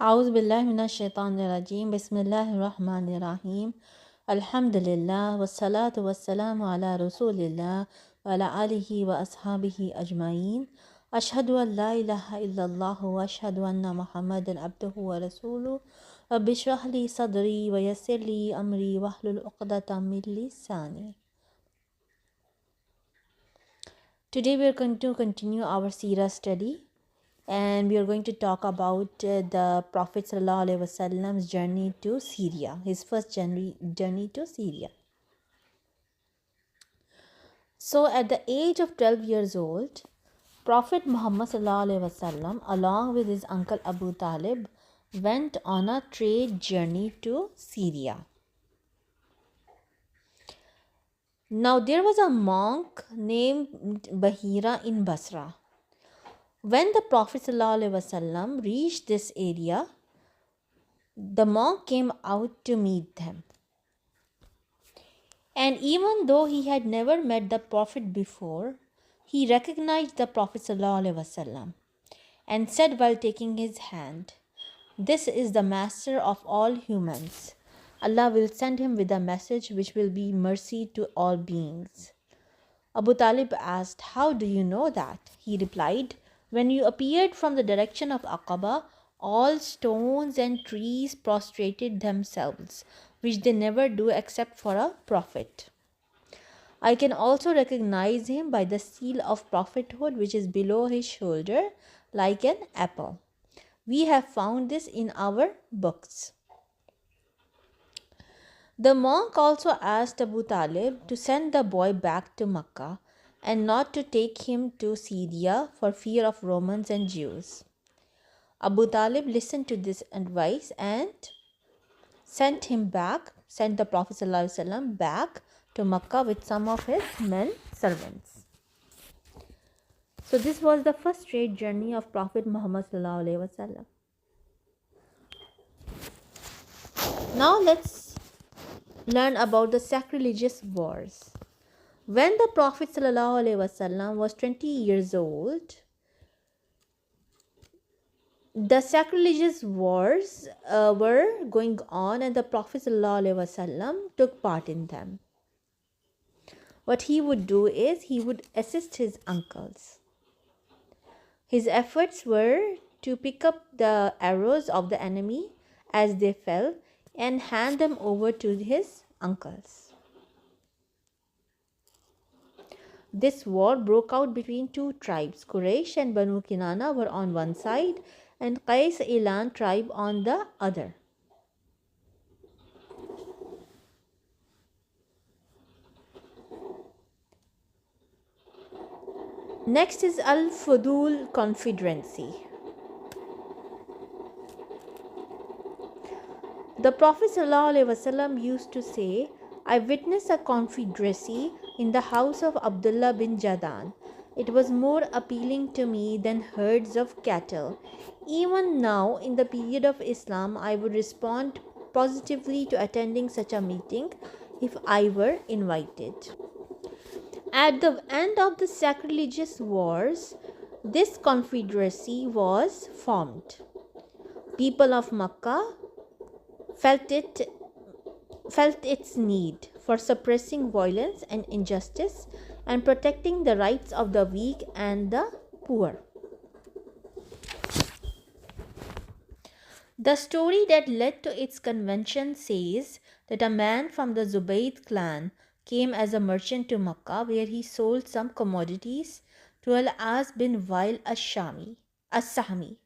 أعوذ بالله من الشيطان الرجيم بسم الله الرحمن الرحيم الحمد لله والصلاة والسلام على رسول الله وعلى آله وأصحابه أجمعين أشهد أن لا إله إلا الله وأشهد أن محمدا عبده ورسوله رب اشرح لي صدري ويسر لي أمري واحلل عقدة من لساني. Today we are going to continue our Seerah study, and we are going to talk about the Prophet ﷺ's journey to Syria, his first journey to Syria. So at the age of 12 years old, Prophet Muhammad ﷺ, along with his uncle Abu Talib, went on a trade journey to Syria. Now there was a monk named Bahira in Basra. When the Prophet ﷺ reached this area, the monk came out to meet them. And even though he had never met the Prophet before, he recognized the Prophet ﷺ and said while taking his hand, "This is the master of all humans. Allah will send him with a message which will be mercy to all beings." Abu Talib asked, "How do you know that?" He replied, "When you appeared from the direction of Aqaba, all stones and trees prostrated themselves, which they never do except for a prophet. I can also recognize him by the seal of prophethood which is below his shoulder, like an apple. We have found this in our books." The monk also asked Abu Talib to send the boy back to Mecca and not to take him to Syria for fear of Romans and Jews. Abu Talib listened to this advice and sent the Prophet ﷺ back to Mecca with some of his men servants. So this was the first trade journey of Prophet Muhammad ﷺ. Now let's learn about the sacrilegious wars. When the Prophet ﷺ was 20 years old, the sacrilegious wars were going on, and the Prophet ﷺ took part in them. What he would do is he would assist his uncles. His efforts were to pick up the arrows of the enemy as they fell and hand them over to his uncles. This war broke out between two tribes. Quraysh and Banu Kinana were on one side and Qais Ilan tribe on the other. Next is Al-Fudul Confederacy. The Prophet ﷺ used to say, "I witnessed a confederacy in the house of Abdullah bin Jadan. It was more appealing to me than herds of cattle. Even now, in the period of Islam, I would respond positively to attending such a meeting if I were invited." At the end of the sacrilegious wars, this confederacy was formed. People of Makkah felt its need for suppressing violence and injustice and protecting the rights of the weak and the poor. The story that led to its convention says that a man from the Zubayd clan came as a merchant to Makkah, where he sold some commodities to Al-As bin Wail as-Sahmi.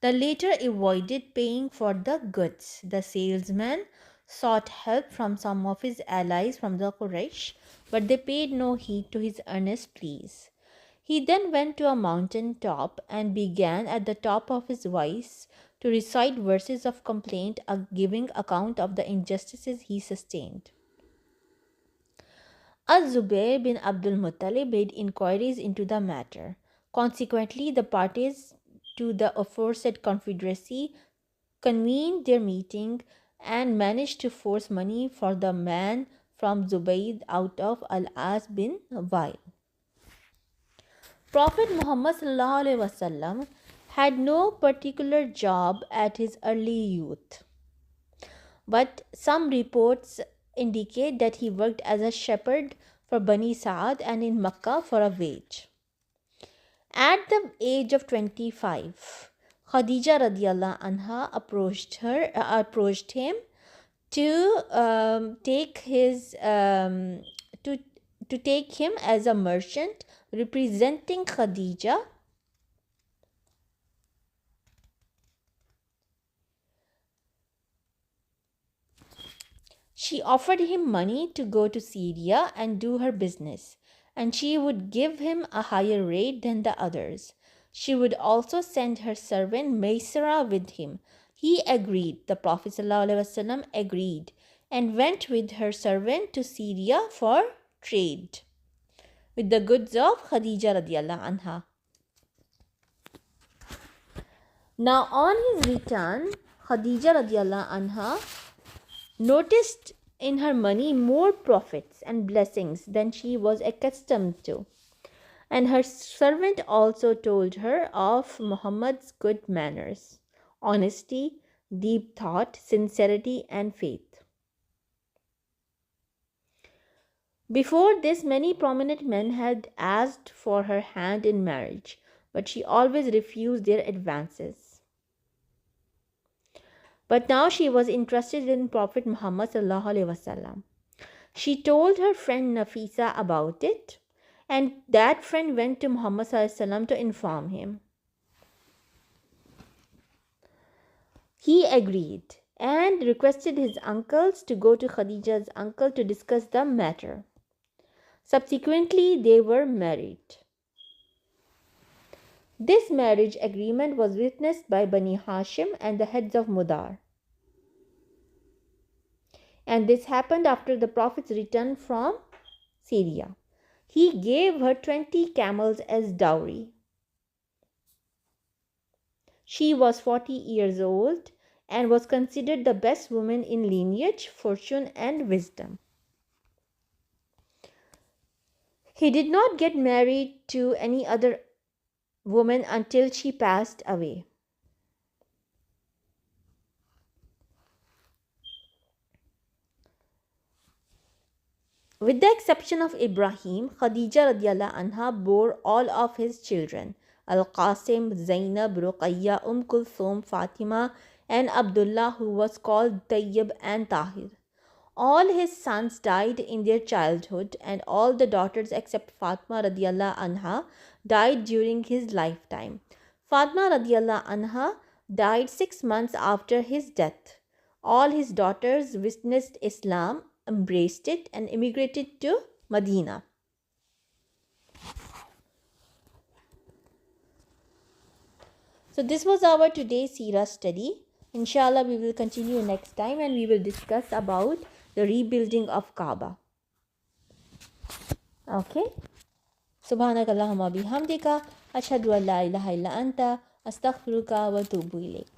The latter avoided paying for the goods. The salesman sought help from some of his allies from the Quraysh, but they paid no heed to his earnest pleas. He then went to a mountain top and began at the top of his voice to recite verses of complaint, giving account of the injustices he sustained. Az-Zubair bin Abdul Muttalib made inquiries into the matter. Consequently, the parties to the aforesaid confederacy convened their meeting and managed to force money for the man from Zubayd out of Al-As bin Wail. Prophet Muhammad ﷺ had no particular job at his early youth, but some reports indicate that he worked as a shepherd for Bani Sa'ad and in Makkah for a wage. At the age of 25, Khadija radiallahu anha approached him to take his to take him as a merchant representing Khadija. She offered him money to go to Syria and do her business, and she would give him a higher rate than the others. She would also send her servant Seerah with him. He agreed. The Prophet ﷺ agreed and went with her servant to Syria for trade with the goods of Khadija radiallahu anha. Now on his return, Khadija radiallahu anha noticed in her money more profits and blessings than she was accustomed to. And her servant also told her of Muhammad's good manners, honesty, deep thought, sincerity, and faith. Before this, many prominent men had asked for her hand in marriage, but she always refused their advances. But now she was interested in Prophet Muhammad sallallahu alaihi wasallam. She told her friend Nafisa about it, and that friend went to Muhammad sallallahu alaihi wasallam to inform him. He agreed and requested his uncles to go to Khadija's uncle to discuss the matter. Subsequently, they were married. This marriage agreement was witnessed by Bani Hashim and the heads of Mudar. And this happened after the Prophet's return from Syria. He gave her 20 camels as dowry. She was 40 years old and was considered the best woman in lineage, fortune, and wisdom. He did not get married to any other woman until she passed away. With the exception of Ibrahim, Khadija radiallahu anha bore all of his children, Al-Qasim, Zainab, Ruqayya, Kulthum, Fatima, and Abdullah, who was called Tayyib and Tahir. All his sons died in their childhood, and all the daughters except Fatima radiallahu anha died during his lifetime. Fatima radiallahu anha died 6 months after his death. All his daughters witnessed Islam, embraced it, and immigrated to Medina. So this was our today's Seerah study. Inshallah, we will continue next time and we will discuss about the rebuilding of Kaaba. Okay? Subhanakallahumma bihamdika ashhadu an la ilaha illa anta astaghfiruka wa atubu ilayk.